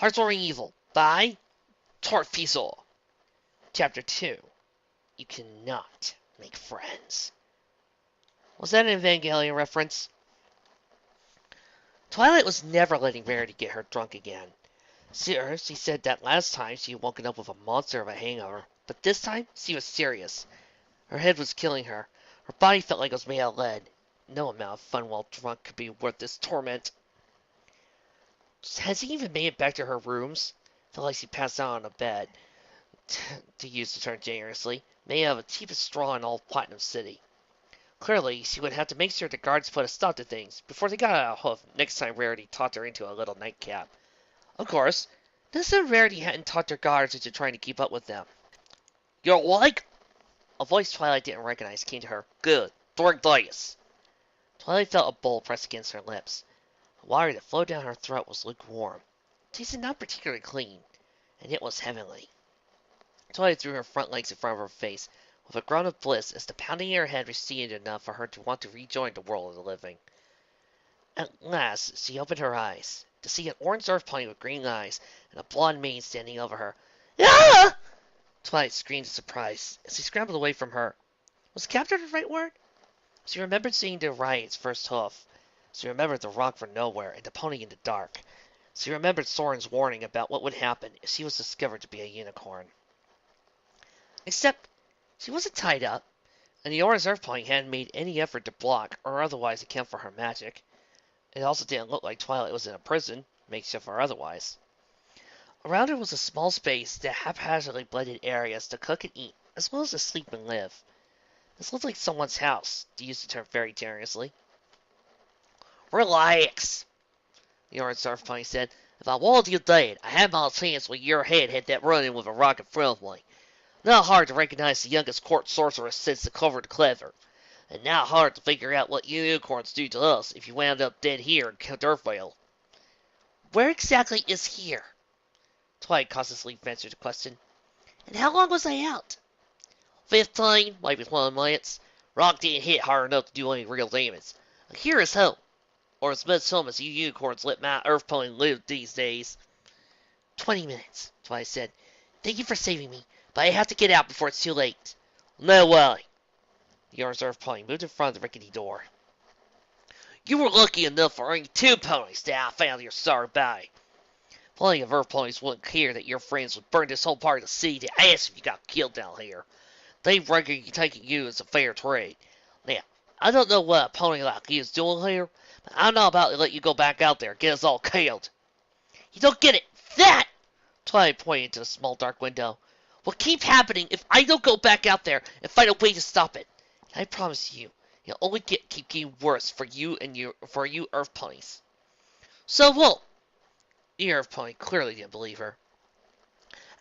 Hearth Evil by Tortfeasor. Chapter 2. You cannot make friends. Was that an Evangelion reference? Twilight was never letting Rarity get her drunk again. She said that last time she had woken up with a monster of a hangover, but this time she was serious. Her head was killing her. Her body felt like it was made out of lead. No amount of fun while drunk could be worth this torment. Has he even made it back to her rooms? Felt like she passed out on a bed, to use the term generously, made out of the cheapest straw in all Platinum City. Clearly, she would have to make sure the guards put a stop to things before they got out of hoof next time Rarity talked her into a little nightcap. Of course, this time Rarity hadn't talked her guards into trying to keep up with them. "You're like?" A voice Twilight didn't recognize came to her. "Good. Drink this." Twilight felt a bowl pressed against her lips. The water that flowed down her throat was lukewarm. It tasted not particularly clean, and it was heavenly. Twilight threw her front legs in front of her face, with a groan of bliss as the pounding in her head receded enough for her to want to rejoin the world of the living. At last she opened her eyes, to see an orange earth pony with green eyes and a blonde mane standing over her. "Ah!" Twilight screamed in surprise as she scrambled away from her. Was captured the right word? She remembered seeing the riot's first hoof. She remembered the rock from nowhere and the pony in the dark. She remembered Soren's warning about what would happen if she was discovered to be a unicorn. Except, she wasn't tied up, and the orange earth pony hadn't made any effort to block or otherwise account for her magic. It also didn't look like Twilight was in a prison, makeshift or otherwise. Around her was a small space that haphazardly blended areas to cook and eat, as well as to sleep and live. This looked like someone's house, to use the term very generously. "Relax," the orange earth pony said. "If I wanted you dead, I had my chance when your head had that run-in with a rock in front of me. Not hard to recognize the youngest court sorceress since the cover to clever, and not hard to figure out what unicorns do to us if you wound up dead here in Dirtville." "Where exactly is here?" Twilight cautiously ventured to question. "And how long was I out?" 15, maybe 20 minutes. Rock didn't hit hard enough to do any real damage. Here is home, or as much home as you unicorns let my earth pony live these days." 20 minutes, Twilight said. "Thank you for saving me, but I have to get out before it's too late." "No way." The orange earth pony moved in front of the rickety door. "You were lucky enough for only 2 ponies that I found your sorry body. Plenty of earth ponies wouldn't care that your friends would burn this whole part of the city to ask if you got killed down here. They reckon taking you as a fair trade. Now, I don't know what a pony like you is doing here, but I'm not about to let you go back out there and get us all killed." "You don't get it. That!" Twilight pointed to the small dark window. "Will keep happening if I don't go back out there and find a way to stop it. And I promise you, it'll only keep getting worse for you earth ponies." "So what?" The earth pony clearly didn't believe her.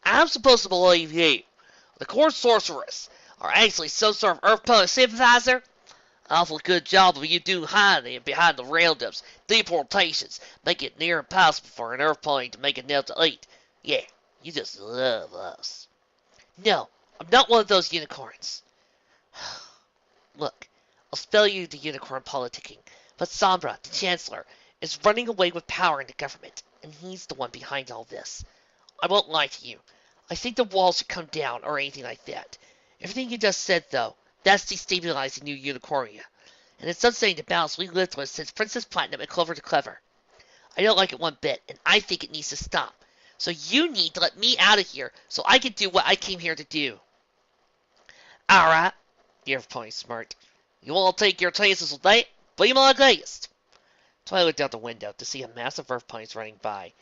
"I'm supposed to believe you, the court sorceress, are actually some sort of earth pony sympathizer? Awful good job of you doing hiding behind the roundups, deportations, make it near impossible for an earth pony to make enough to eat. Yeah, you just love us." "No, I'm not one of those unicorns." "Look, I'll spell you the unicorn politicking, but Sombra, the Chancellor, is running away with power in the government, and he's the one behind all this. I won't lie to you. I think the walls should come down or anything like that. Everything you just said, though, that's destabilizing New Unicornia, and it's upsetting the balance we lived with since Princess Platinum and Clover the Clever. I don't like it one bit, and I think it needs to stop. So you need to let me out of here so I can do what I came here to do." "Alright," the earth pony smirked. "You want to take your chances with that? Be my guest." Twilight looked out the window to see a mass of earth ponies running by,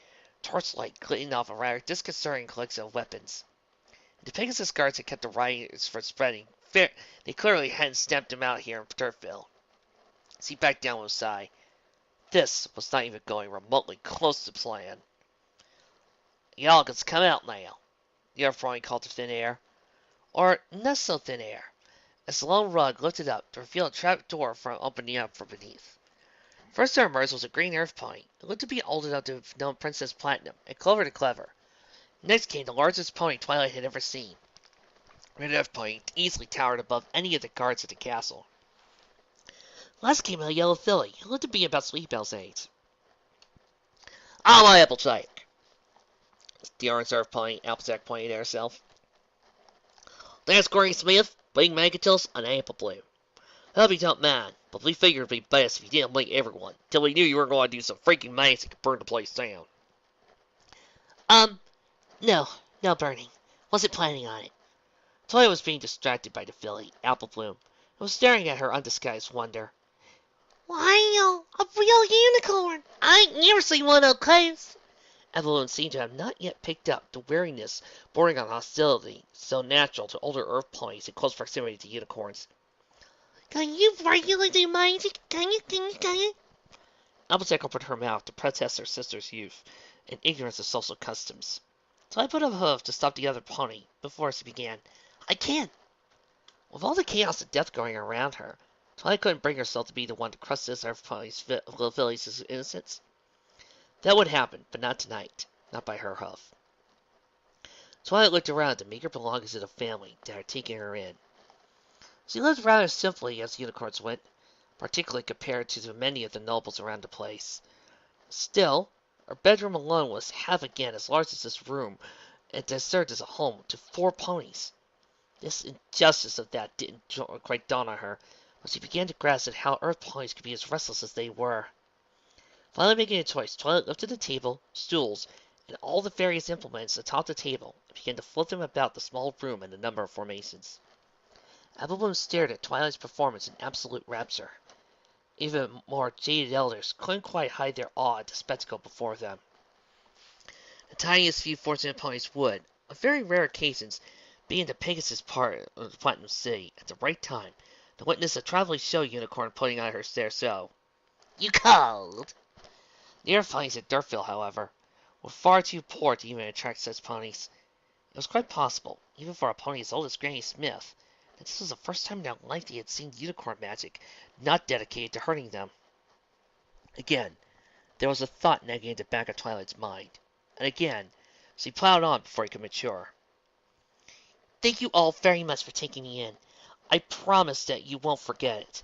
torchlight glinting off a rather disconcerting collection of weapons. The Pegasus guards had kept the rioters from spreading. They clearly hadn't stamped them out here in Dirtville. She backed down with a sigh. This was not even going remotely close to plan. "Y'all can come out now," the earth pony called to thin air. Or not so thin air, as the lone rug lifted up to reveal a trap door from opening up from beneath. First to emerge was a green earth pony. It looked to be old enough to have known Princess Platinum and Clover the Clever. Next came the largest pony Twilight had ever seen. Red earth pony easily towered above any of the guards at the castle. Last came a yellow filly, who looked to be about Sweetbelle's age. "I'm Applejack," The orange earth pony, Applejack pointed at herself. That's Granny Smith, Big Mangatills, and Apple Bloom. Hope you don't mind, but we figured it'd be best if you didn't wake everyone, till we knew you were going to do some freaking magic and burn the place down. No, no burning. Wasn't planning on it. Toya was being distracted by the filly, Apple Bloom, and was staring at her undisguised wonder. Wow, a real unicorn! I ain't never seen one up close. Evelyn seemed to have not yet picked up the wariness bordering on hostility so natural to older earth ponies in close proximity to unicorns. Can you regularly do magic? Can you? Applejack opened her mouth to protest her sister's youth and ignorance of social customs. So I put up a hoof to stop the other pony before she began. I can't. With all the chaos and death going around her, Twilight couldn't bring herself to be the one to crush this earth pony's little filly's innocence. That would happen, but not tonight. Not by her hoof. Twilight looked around at the meager belongings of the family that had taken her in. She lived rather simply, as unicorns went, particularly compared to the many of the nobles around the place. Still, her bedroom alone was half again as large as this room, and had served as a home to 4 ponies. This injustice of that didn't quite dawn on her, but she began to grasp at how earth ponies could be as restless as they were. Finally making a choice, Twilight lifted the table, stools, and all the various implements atop the table, and began to flip them about the small room in a number of formations. Applebloom stared at Twilight's performance in absolute rapture. Even more jaded elders couldn't quite hide their awe at the spectacle before them. The tiniest few fortunate ponies would, on very rare occasions, be in the Pegasus part of the Platinum City at the right time to witness a traveling show unicorn putting on her show. You called? The earth ponies at Dirtville, however, were far too poor to even attract such ponies. It was quite possible, even for a pony as old as Granny Smith, that this was the first time in their life they had seen unicorn magic not dedicated to hurting them. Again, there was a thought nagging at the back of Twilight's mind, and again, she plowed on before he could mature. Thank you all very much for taking me in. I promise that you won't forget it.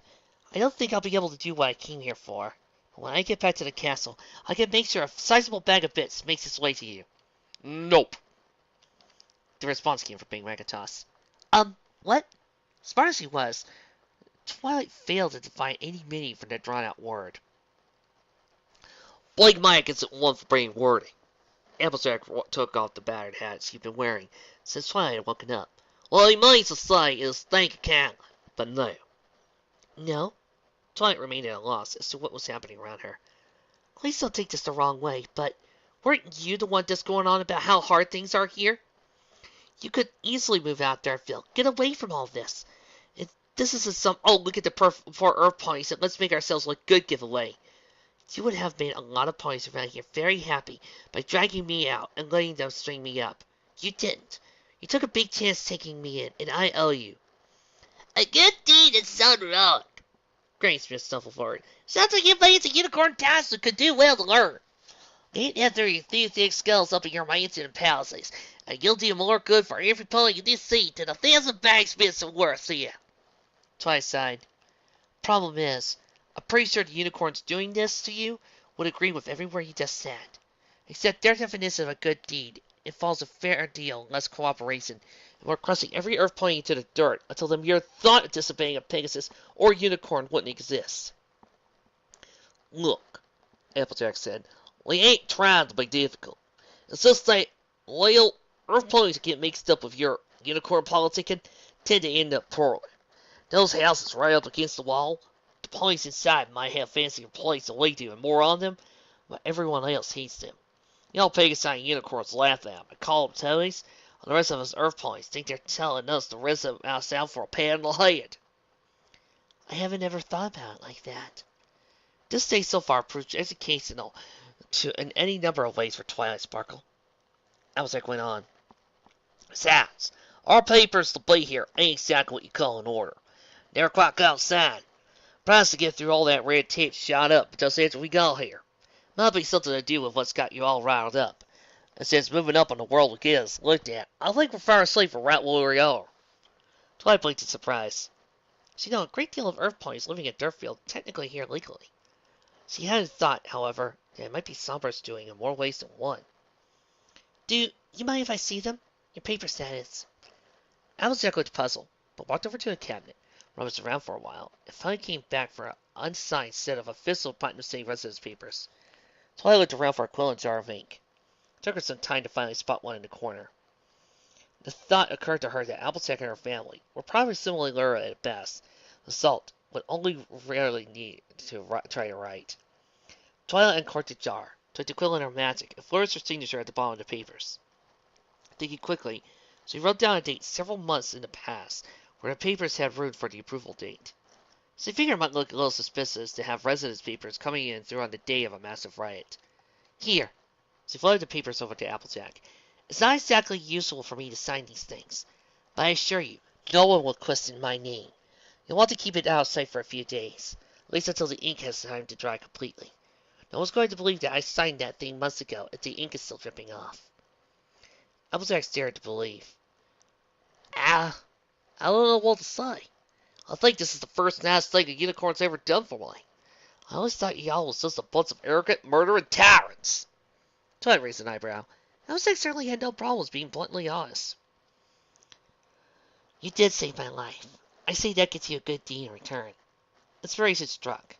I don't think I'll be able to do what I came here for. But when I get back to the castle, I can make sure a sizable bag of bits makes its way to you. Nope. The response came from Big Macintosh. What? Smart as he was, Twilight failed to define any meaning from that drawn-out word. Blake Mike isn't one for brain wording. Applejack took off the battered hat she'd been wearing since Twilight had woken up. Well, he might say is thank you kindly, but no. No? Twilight remained at a loss as to what was happening around her. Please don't take this the wrong way, but weren't you the one just going on about how hard things are here? You could easily move out Dirtville, get away from all this. This isn't some, oh, look at the poor earth ponies and let's make ourselves look good giveaway. You would have made a lot of ponies around here very happy by dragging me out and letting them string me up. You didn't. You took a big chance taking me in, and I owe you. A good deed is done wrong. Granny Smith stumbled forward. Sounds like everybody's a unicorn task who could do well to learn. Ain't after your thick skulls up in your mansion and palaces, and you'll do more good for every pony in this seat than 1,000 bagsmiths are worth to you. Twice sighed. Problem is, I'm pretty sure the unicorns doing this to you would agree with every word you just said. Except their definition of a good deed involves a fair deal, less cooperation, and more crushing every earth pony into the dirt until the mere thought of disobeying a Pegasus or unicorn wouldn't exist. Look, Applejack said, we ain't trying to be difficult. It's just that, well, earth ponies get mixed up with your unicorn politicking tend to end up poorly. Those houses right up against the wall, the ponies inside might have fancier place to we do and more on them, but everyone else hates them. You know, Pegasus and unicorns laugh at them and call them toadies, and the rest of us earth ponies think they're telling us the rest of us out for a pat on the head. I haven't ever thought about it like that. This day so far proves educational in any number of ways for Twilight Sparkle. Applejack went on. Besides, our papers to be here ain't exactly what you call an order. Never quite got signed. Price to get through all that red tape shot up just after we got here. Might be something to do with what's got you all riled up. And since moving up on the world we get us looked at, I think we're far asleep right where we are. Twilight blinked in surprise. She knew a great deal of earth ponies living at Dirtville, technically here legally. She had thought, however, that it might be Sombra's doing in more ways than one. Do you mind if I see them? Your papers, that is. Applejack looked puzzled, but walked over to a cabinet, rummaged around for a while, and finally came back for an unsigned set of official Platinum City residence papers. Twilight looked around for a quill and jar of ink. It took her some time to finally spot one in the corner. The thought occurred to her that Applejack and her family were probably similarly literate at best. The salt would only rarely need to try to write. Twilight uncorked the jar, took the quill in her magic, and flourished her signature at the bottom of the papers. Thinking quickly, she wrote down a date several months in the past, where the papers had room for the approval date. She figured it might look a little suspicious to have residence papers coming in through on the day of a massive riot. Here. She floated the papers over to Applejack. It's not exactly useful for me to sign these things, but I assure you, no one will question my name. You'll want to keep it out of sight for a few days, at least until the ink has time to dry completely. No one's going to believe that I signed that thing months ago if the ink is still dripping off. Applejack stared to believe. I don't know what to say. I think this is the first nice thing a unicorn's ever done for me. I always thought y'all was just a bunch of arrogant, murdering tyrants. Twilight raised an eyebrow. Applejack certainly had no problems being bluntly honest. You did save my life. I say that gets you a good deed in return. Inspiration struck.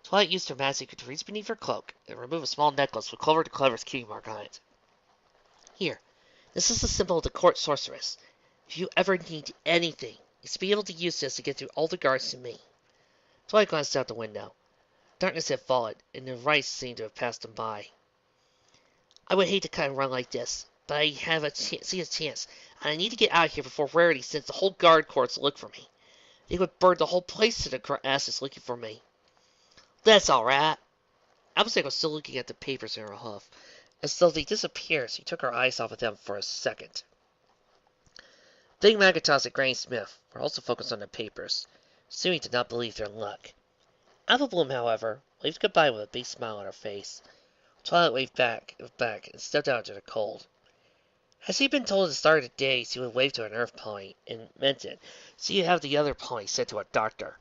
Twilight used her magic to reach beneath her cloak and remove a small necklace with Clover the Clever's cutie mark on it. Here, this is the symbol of the court sorceress. If you ever need anything, you should be able to use this to get through all the guards to me. Twilight glanced out the window. Darkness had fallen, and the rice seemed to have passed them by. I would hate to cut and run like this, but I have a chance, and I need to get out of here before Rarity sends the whole guard corps to look for me. They would burn the whole place to the ashes looking for me. That's all right. Applejack was still looking at the papers in her huff. As though they disappeared, she took her eyes off of them for a second. Big Magatos and Granny Smith were also focused on the papers, seeming to not believe their luck. Apple Bloom, however, waved goodbye with a big smile on her face. Twilight waved back and stepped out into the cold. Had she been told at the start of the day she would wave to an earth pony and meant it, she'd have the other pony sent to a doctor.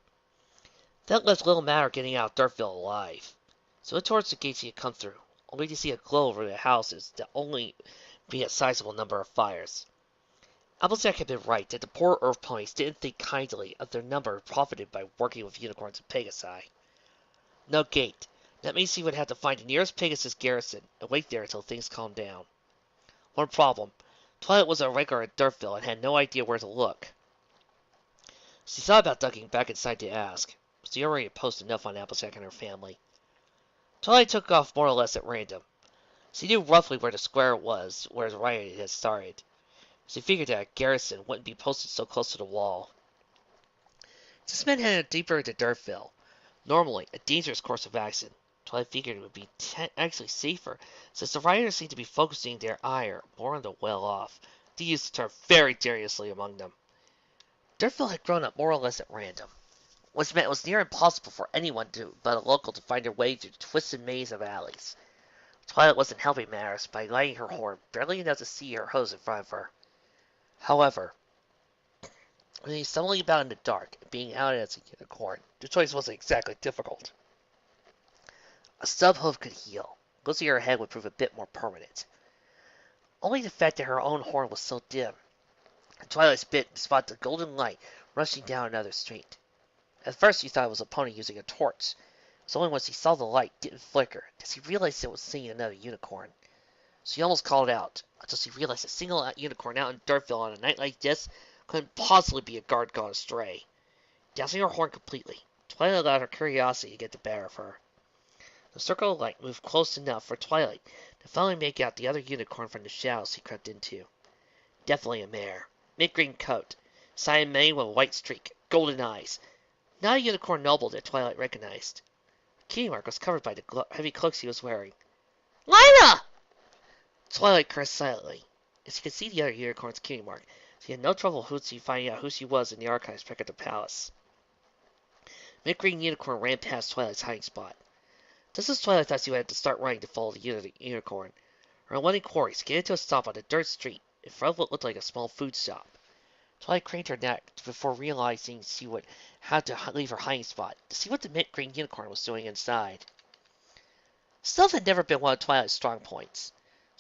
That left little matter getting out of Dirtville alive. So went towards the gates she had come through, only to see a glow over the houses that only be a sizable number of fires. Applejack had been right that the poor earth ponies didn't think kindly of their number profited by working with unicorns and Pegasi. No gate. That means she would have to find the nearest Pegasus garrison and wait there until things calmed down. One problem. Twilight was a regular at Dirtville and had no idea where to look. She thought about ducking back inside to ask, but she already had posted enough on Applejack and her family. Twilight took off more or less at random. She knew roughly where the square was, where the riot had started. She figured that a garrison wouldn't be posted so close to the wall. This meant heading deeper into Dirtville. Normally, a dangerous course of action. Twilight figured it would be actually safer, since the rioters seemed to be focusing their ire more on the well-off, to use the term very seriously among them. Dirtville had grown up more or less at random, which meant it was near impossible for anyone but a local to find their way through the twisted maze of alleys. Twilight wasn't helping matters by lighting her horn barely enough to see her hose in front of her. However, when he stumbling about in the dark and being outed as a unicorn, the choice wasn't exactly difficult. A stub hoof could heal. Losing her head would prove a bit more permanent. Only the fact that her own horn was so dim. Twilight spit to spot the golden light rushing down another street. At first she thought it was a pony using a torch. It was only when she saw the light didn't flicker that she realized it was seeing another unicorn. She almost called out, until she realized a single unicorn out in Dirtville on a night like this couldn't possibly be a guard gone astray. Dousing her horn completely, Twilight allowed her curiosity to get the better of her. The circle of light moved close enough for Twilight to finally make out the other unicorn from the shadows he crept into. Definitely a mare. Mid-green coat, cyan mane with a white streak, golden eyes. Not a unicorn noble that Twilight recognized. Her cutie mark was covered by the heavy cloak she was wearing. Lila! Twilight cursed silently. As she could see the other unicorn's cutie mark, she had no trouble finding out who she was in the archives back at the palace. Mid-green unicorn ran past Twilight's hiding spot. Just as Twilight thought she would have to start running to follow the unicorn, her unwitting quarry skidded to a stop on a dirt street in front of what looked like a small food shop. Twilight craned her neck before realizing she would have to leave her hiding spot to see what the mint-green unicorn was doing inside. Stealth had never been one of Twilight's strong points.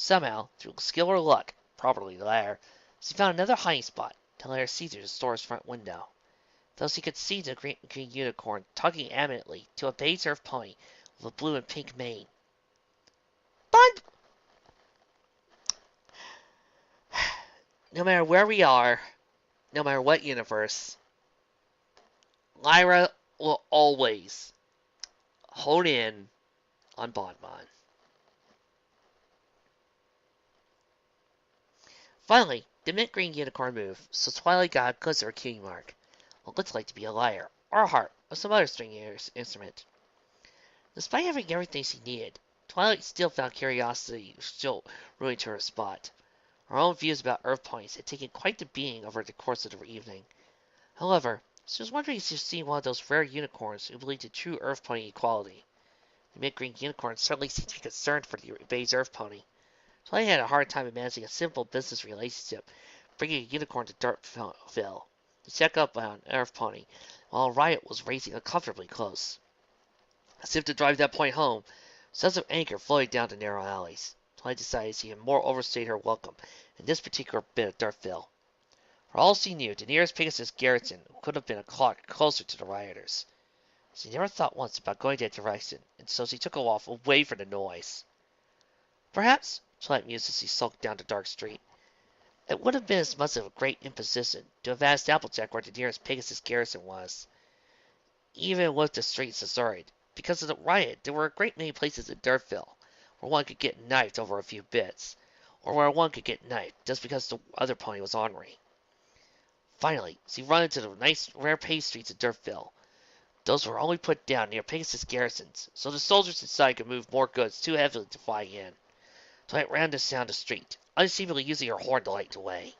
Somehow, through skill or luck, probably the latter, she found another hiding spot to let her see through the store's front window. Thus he could see the green unicorn tugging animately to a bay surf pony with a blue and pink mane. But no matter where we are, no matter what universe, Lyra will always hone in on Bonbon. Finally, the mint green unicorn moved, so Twilight got a glimpse of her cutie mark. What looked like to be a lyre, or a harp, or some other string instrument. Despite having everything she needed, Twilight still found curiosity still ruling to her spot. Her own views about Earth ponies had taken quite the beating over the course of the evening. However, she was wondering if she had seen one of those rare unicorns who believed in true Earth pony equality. The mint-green unicorn certainly seemed to be concerned for the Bay's Earth pony. Twilight had a hard time imagining a simple business relationship, bringing a unicorn to Dirtville to check up on an Earth pony, while Riot was racing uncomfortably close. As if to drive that point home, sense of anger floated down the narrow alleys. Twilight decided she had more overstayed her welcome in this particular bit of Dirtville. For all she knew, the nearest Pegasus garrison could have been a clock closer to the rioters. She never thought once about going that direction, and so she took a walk away from the noise. Perhaps, Twilight mused as she sulked down the dark street, it would have been as much of a great imposition to have asked Applejack where the nearest Pegasus garrison was. Even with the streets deserted, because of the riot, there were a great many places in Dirtville where one could get knifed over a few bits, or where one could get knifed just because the other pony was ornery. Finally, she ran into the nice, rare paved streets of Dirtville. Those were only put down near Pegasus garrisons, so the soldiers inside could move more goods too heavily to fly in. Twilight ran down the street, unseemingly using her horn to light the way.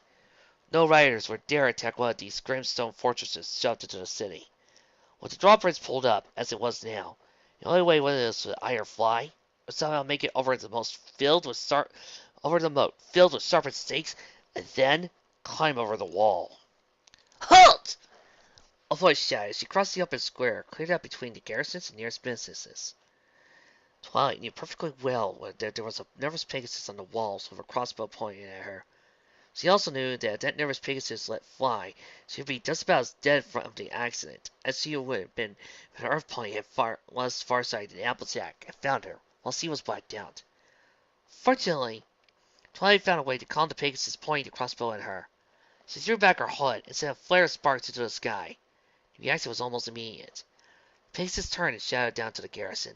No riders would dare attack one of these grim stone fortresses shoved into the city. With the drawbridge pulled up, as it was now, the only way was to either fly, or somehow make it over the moat filled with sharpened stakes, and then climb over the wall. Halt! A voice shouted as she crossed the open square, cleared out between the garrisons and nearest businesses. Twilight knew perfectly well that there was a nervous Pegasus on the walls with a crossbow pointing at her. She also knew that if that nervous Pegasus let fly, she would be just about as dead from the accident as she would have been if an Earth pony had less farsighted than Applejack and found her while she was blacked out. Fortunately, Twilight found a way to calm the Pegasus pointing the crossbow at her. She threw back her hood and sent a flare of sparks into the sky. The reaction was almost immediate. Pegasus turned and shouted down to the garrison.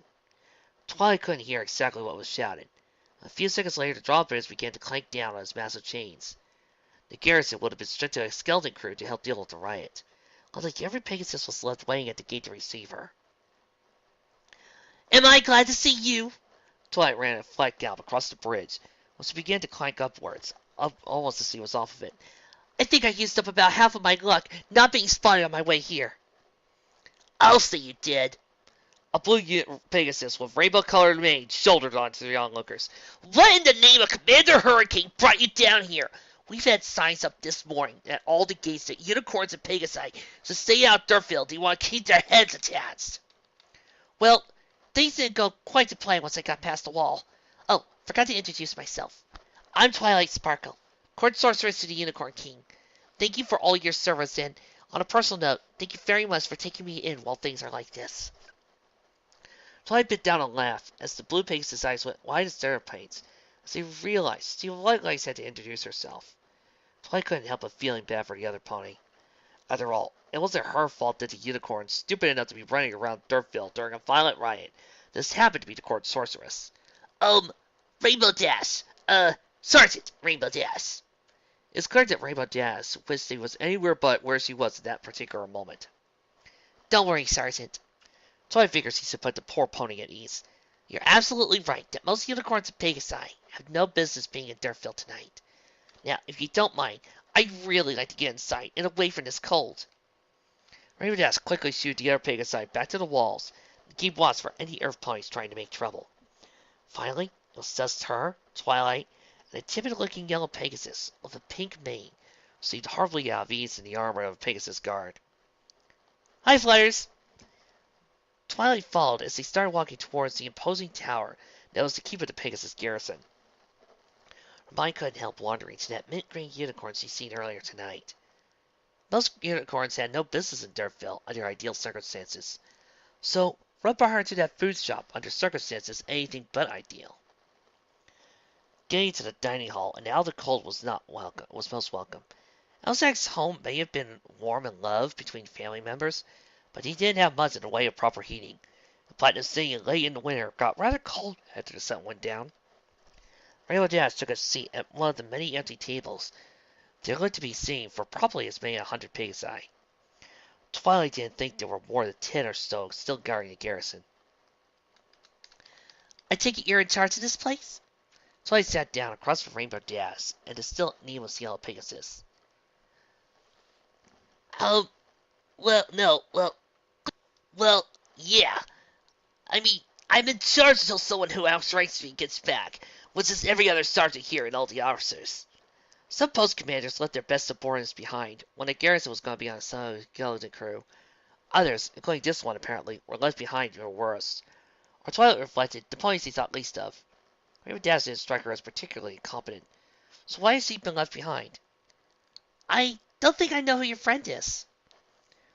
Twilight couldn't hear exactly what was shouted. A few seconds later, the drawbridge began to clank down on its massive chains. The garrison would have been stripped to a skeleton crew to help deal with the riot. Like every Pegasus was left waiting at the gate to receive her. Am I glad to see you? Twilight ran a flat gallop across the bridge, when she began to clank upwards, almost as she was off of it. I think I used up about half of my luck not being spotted on my way here. I'll say you did. A blue Pegasus with rainbow-colored mane shouldered onto the onlookers. What in the name of Commander Hurricane brought you down here? We've had signs up this morning at all the gates that unicorns and Pegasi should stay out Dirtville. Do you want to keep their heads attached? Well, things didn't go quite to plan once I got past the wall. Oh, forgot to introduce myself. I'm Twilight Sparkle, Court Sorceress to the Unicorn King. Thank you for all your service, and on a personal note, thank you very much for taking me in while things are like this. Twilight bit down a laugh as the blue Pegasus' eyes went wide as terraplanes, as he realized she likely had to introduce herself. Twilight couldn't help but feeling bad for the other pony. After all, it wasn't her fault that the unicorn, stupid enough to be running around Dirtville during a violent riot, just happened to be the court sorceress. Rainbow Dash. Sergeant Rainbow Dash. It's clear that Rainbow Dash wished she was anywhere but where she was at that particular moment. Don't worry, Sergeant. Twilight figures he should put the poor pony at ease. You're absolutely right that most unicorns and Pegasi have no business being in Dirtville tonight. Now, if you don't mind, I'd really like to get inside and away from this cold. Rainbow Dash quickly shooed the other Pegasi back to the walls and keep watch for any Earth ponies trying to make trouble. Finally, it was just her, Twilight, and a timid-looking yellow Pegasus with a pink mane, who seemed horribly out of ease in the armor of a Pegasus guard. Hi, Flyers! Twilight followed as they started walking towards the imposing tower that was the keep of the Pegasus garrison. Mine couldn't help wandering to that mint green unicorn she'd seen earlier tonight. Most unicorns had no business in Dirtville under ideal circumstances, so what brought her to that food shop under circumstances anything but ideal? Getting to the dining hall and out of the cold was most welcome. Elzak's home may have been warm and loved between family members, but he didn't have much in the way of proper heating. The platinum city late in the winter got rather cold after the sun went down. Rainbow Dash took a seat at one of the many empty tables there looked to be seen for probably as many 100 pig's-eye. Twilight didn't think there were more than 10 or so still guarding the garrison. I take it you're in charge of this place? Twilight sat down across from Rainbow Dash and the still nameless yellow Pegasus. Well, no, well, yeah. I mean, I'm in charge until someone who outranks me gets back, which is every other sergeant here and all the officers. Some post commanders left their best subordinates behind when the garrison was going to be on the side of the skeleton crew. Others, including this one apparently, were left behind or worse. Or Twilight reflected, the ponies he thought least of. Rainbow Dash didn't strike her as particularly incompetent. So why has he been left behind? I don't think I know who your friend is.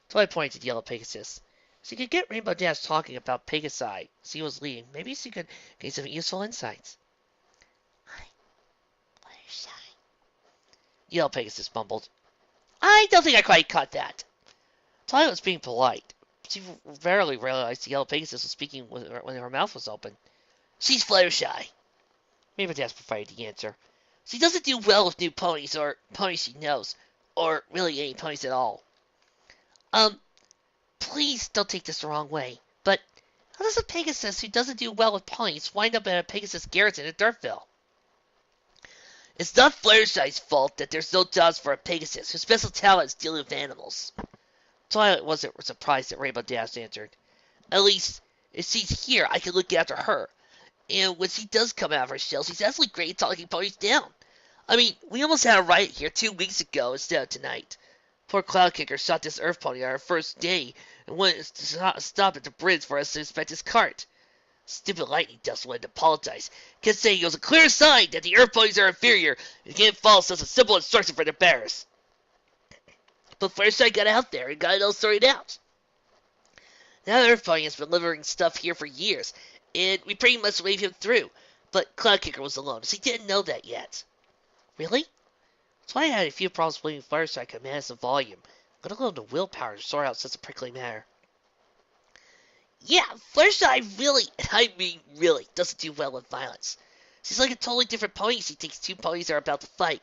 Twilight pointed to the yellow Pegasus. She could get Rainbow Dash talking about Pegasi she was leading. Maybe she could gain some useful insights. Yellow Pegasus mumbled. I don't think I quite caught that. Twilight was being polite. She rarely realized the Yellow Pegasus was speaking when her mouth was open. She's Fluttershy. Rainbow Dash provided the answer. She doesn't do well with new ponies or ponies she knows, or really any ponies at all. Please don't take this the wrong way, but how does a Pegasus who doesn't do well with ponies wind up at a Pegasus garrison at Dirtville? It's not Fluttershy's fault that there's no jobs for a Pegasus whose special talent is dealing with animals. Twilight wasn't surprised that Rainbow Dash answered. At least, if she's here, I can look after her. And when she does come out of her shell, she's absolutely great at talking ponies down. I mean, we almost had a riot here 2 weeks ago instead of tonight. Poor Cloud Kicker shot this Earth pony on her first day and went to stop at the bridge for us to inspect his cart. Stupid Lightning Dust wanted to apologize, kept saying it was a clear sign that the Earth ponies are inferior and can't follow such a simple instruction for their bearers. But first I got out there and got it all sorted out. Now the Earth pony has been delivering stuff here for years, and we pretty much waved him through, but Cloud Kicker was alone, so he didn't know that yet. Really? Twilight had a few problems believing Fluttershy could manage the volume, let alone the willpower to sort out such a prickly matter. Yeah, Fluttershy really doesn't do well with violence. She's like a totally different pony. She thinks 2 ponies are about to fight.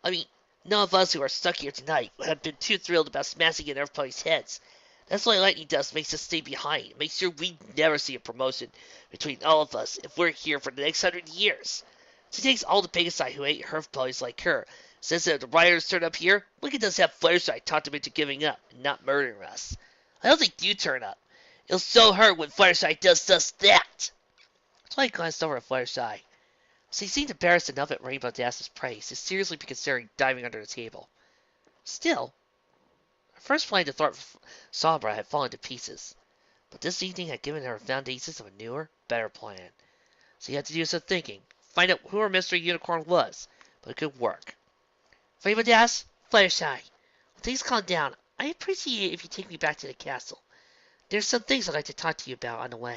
I mean, none of us who are stuck here tonight would have been too thrilled about smashing in Earth ponies' heads. That's why Lightning Dust makes us stay behind and makes sure we never see a promotion between all of us if we're here for the next 100 years. She takes all the Pegasi who hate Hearth ponies like her, says that if the rioters turn up here, we can just have Fluttershy talk them into giving up and not murdering us. I don't think you turn up. It'll so hurt when Fluttershy does just that. Twilight glanced over at Fluttershy. She seemed embarrassed enough at Rainbow Dash's praise to seriously be considering diving under the table. Still, her first plan to thwart Sombra had fallen to pieces, but this evening had given her the foundations of a newer, better plan. She had to do some thinking, find out who her mystery unicorn was, but it could work. Rainbow Dash, Fluttershy, when things calm down, I appreciate it if you take me back to the castle. There's some things I'd like to talk to you about on the way.